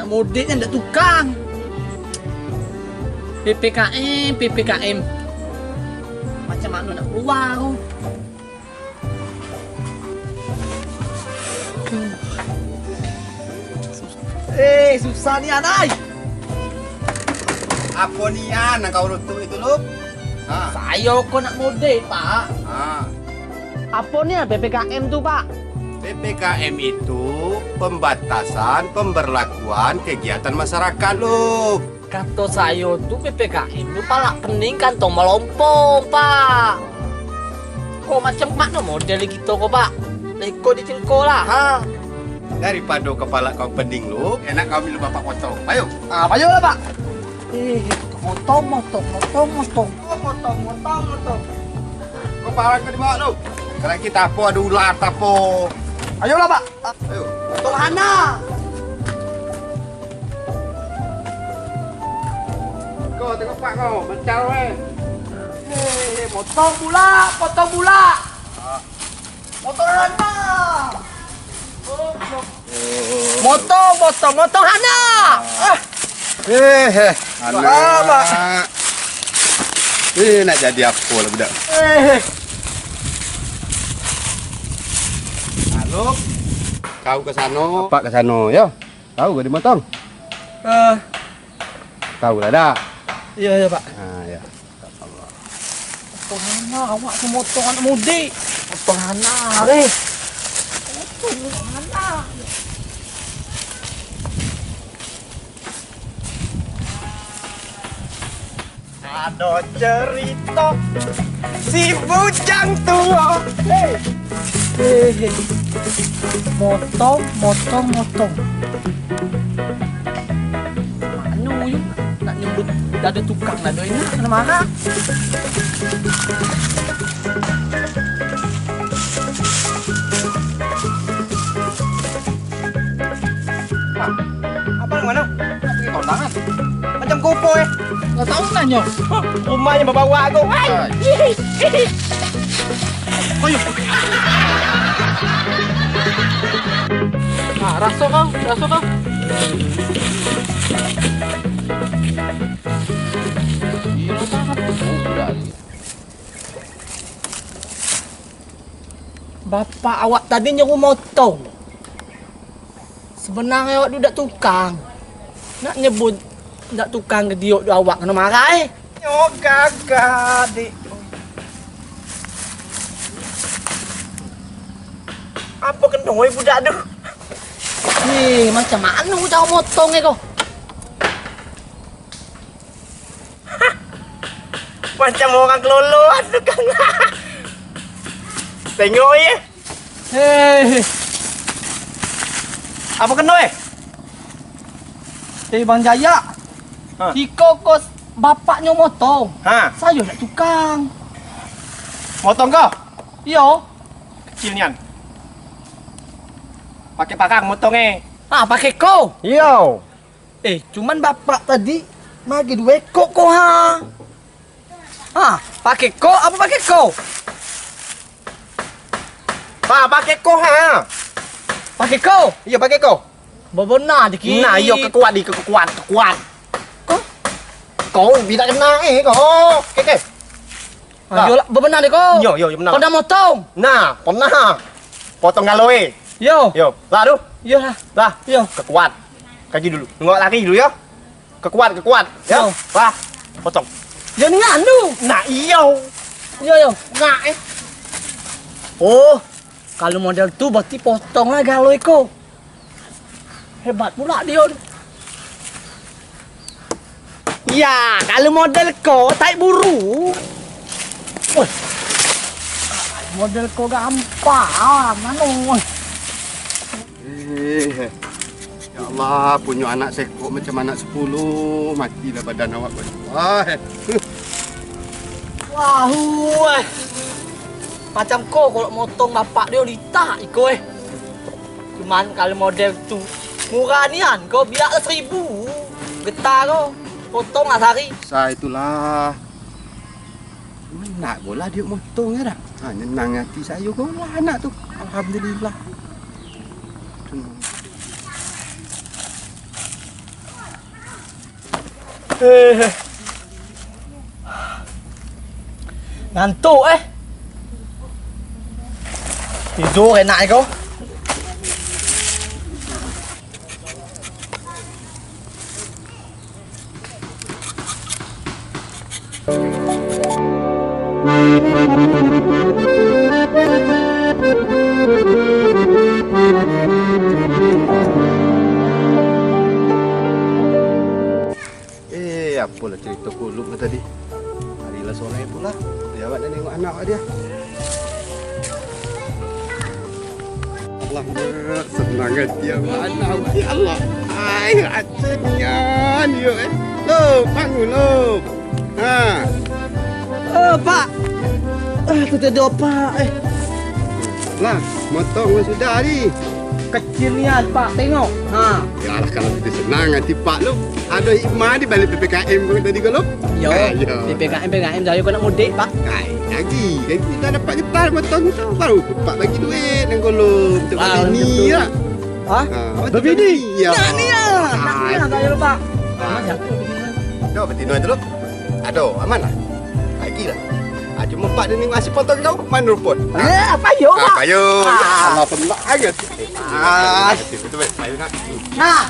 nak mudik kan, nak tukang. PPKM. Macam mana nak keluar aku? Susah ni anai. Apa nian nak kau rutuk itu lu? Saya kok nak mudik, Pak. Apa ni PPKM tu, Pak? PPKM itu pembatasan pemberlakuan kegiatan masyarakat lu. Kata saya tu PPKM tu palak pening kantong melompong, Pak. Kok macam mana model kita kok, Pak? Leko di cilko lah, ha? Daripada kepala kau pening lu, enak kau minum bapak potong. Ayo. Ayo lah, Pak. Motong. Kau parah ke di bawah lu? Kalau kita apa ada ular tapo. Ayo lah, Pak. Ayo. Tolong Hana. Kau tengok pak kau, mencar weh. Potong pula. Potong Hana. Motong Hana. Alamak. Nak jadi apa lah budak? Halo. Kau ke sana, pak ke sana, ya? Tahu ke dimotong? Tahu lah dah. Iya, Pak. Ya. Potong Hana, awak semotong anak mudik. Potong Hana, weh. Potong Hana. Ada cerita si bujang tua. Motong. Manu yuk nak nyebut dah ada tukang dah doi nak kena marah. Apa yang mana? Pergi kondangan. Macam kopo Nggak tahu nanya. Rumahnya bawa aku. Ayo. Rasa kau. Bapak awak tadi nyuruh motong. Sebenarnya awak duduk tukang. Nak nyebut ndak tukang ke diok awak kena marah Yo gagah, Dik. Apa kena budak tu? Macam mana cara motong kau? Macam orang keloloan tu kan. Tengok ya. Apa kena Bang Jaya. Iko kos bapaknya motong. Saya nak tukang. Motong kau? Yo. Kecil nian. Pakai pakang motong Pakai kau. Yo. Cuman bapak tadi bagi 2 ekor kau pakai kau apa pakai kau? Pakai kau Pakai kau. Iya pakai kau. Benar dikit. Nah, yo kekuat. Kau bila kena kau. Okey. Yo lah benar deh kau. Yo benar. Kau dah motong. Nah, pernah. Potong ngaloe. Yo. Lah tu. Yo lah. Lah. Yo. Kekuat. Kaki dulu. Tengok lagi dulu ya. Kekuat. Ya. Yo. Lah. Potong. Yo ni anu. Nah, iyo. Yo. Ngak Oh. Kalau model tu berarti potonglah galoi kau. Hebat pula dia. Ya, kalau model kau tak buru. Model kau gampang. Mana? Ya Allah, punya anak sekok macam anak 10. Matilah badan awak. Wah. Macam kau kalau motong bapak dia litak iko Cuman kalau model tu murah nian kau biar 1.000. Getah kau. Potong lah sehari. Saya itulah. Nak bola dia motong ya dah. Nyenang hati saya kau lah anak tu. Alhamdulillah. Ngantuk Tidur enak kau. Apalah cerita kulub ke tadi. Harilah sore pula. Dia awak dah tengok anak dia. Allah senang hati awak anak. Ya Allah. Ai, asyiknya dia Lo, bangun lo. Ha. Pak. Tu tidur Pak. Lah, motong sudah ni. Kecil niat Pak, tengok. Ha. Yalah kalau kita senang hati Pak lu. Ada hikmah di balik PPKM kau tadi kau lu. Yo, PPKM saya kau nak mudik Pak. Hai, lagi. Kan kita dapat getar motong tu baru Pak bagi duit nang kau lu untuk bini lah. Ha? Berbini. Ya. Nak ni saya lu Pak. Jom betina tu lu. Aduh, aman lah. Lagi lah. Cuma Pak dia ni masih potong kau. Mana rumput? Apa yo Pak? Ayo. Allah senang sangat. Betul baik. Ayo nak. Nah.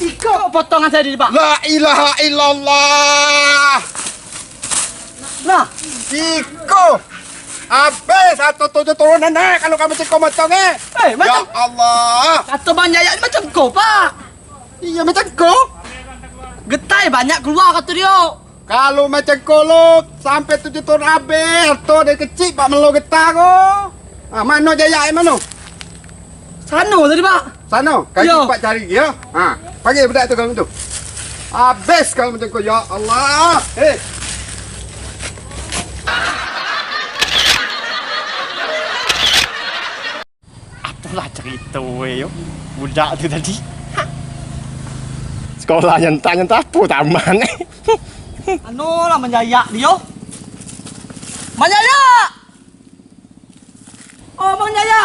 Ikut potongan saya di Pak. La ilaha illallah. Nah, Iko. Habis satu tujuh turun nenek kalau kamu cekok motong Ya macam Allah. kata Bang Jaya ni macam kau Pak. Iya macam kau. Getai banyak keluar kata dia. Kalau macam kau lu sampai 7 tahun habis, tu dari kecil Pak melo getah kau. Mana Jaya mana? Sana tadi Pak. Sana, kaki Ya. Pak cari ya. Panggil budak tu kamu tu. Habis kalau macam kau ya Allah. Apalah cerita yo. Budak tu tadi. Sekolah nyentang-nyentang apa taman Anu lah menjayak dia. Menjaya. Oh, Bang Jaya.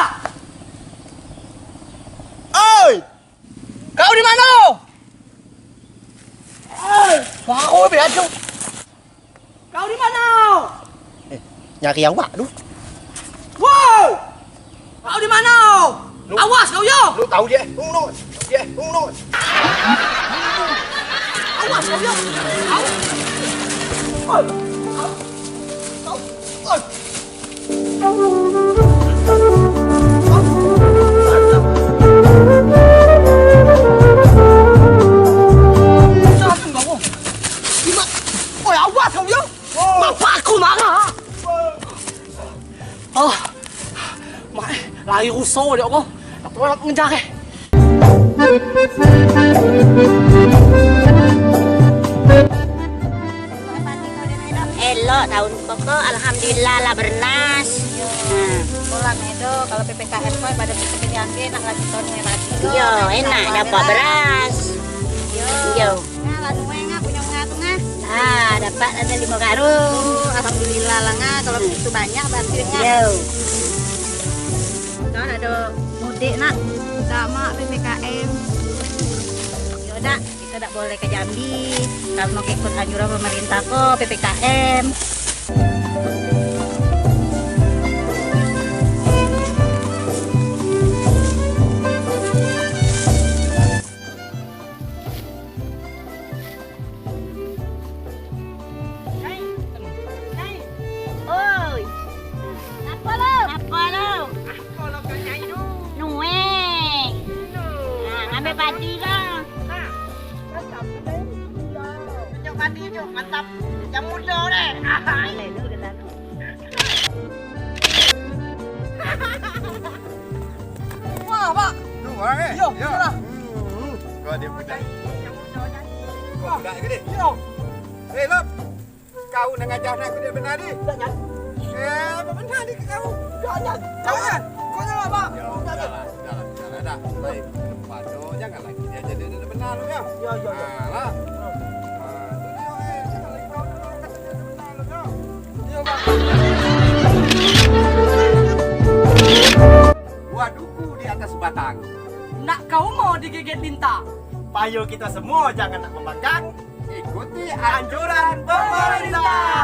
Oi! Kau di mana? Baru biar tu. Kau di mana? Nyari awak tu. Wow! Kau di mana? Awas kau yo. Lu tahu dia? Unut. Awas kau yo. Awas kau yo. Bapakku marah. Mak lari rusuh dia kau. Tak tahu nak mengejar Elok tahun pokok alhamdulillah lah bernas. Pulang itu kalau PPKM kau pada kita diambil nak lagi tahun lagi. Yo enak dapat beras. Yo. Nah lalu ngah punya ngatung ngah. Dapat ada 5 karung. Alhamdulillah lah ngah kalau begitu banyak bantuinnya. Yo. Kan ada mudik nak. Sama PPKM. Yaudah. Tidak boleh ke Jambi kalau mau ikut anjuran pemerintah kok PPKM. Oi, apa lo? Kau nyai tu. Nueh. Ambil padi lah. Mati je, mantap. Yang muda deh. Wah, Pak. Dua Yo, mana? Kau dia budak. Yang muda kan. Kau budak ke dia? Yo. Lop. Kau nak ngajar aku dia benar ni? Tak nyat. Apa benar ni kau? Tak nyat. Jangan. Kau jangan, Pak. Dah. Dah. Baik. Depan tu jangan lagi dia jadi dia benar lu ya. Ya. Lah. Buat duku di atas batang. Nak kau mau digigit lintah? Payo kita semua jangan nak membangkang. ikuti anjuran pemerintah.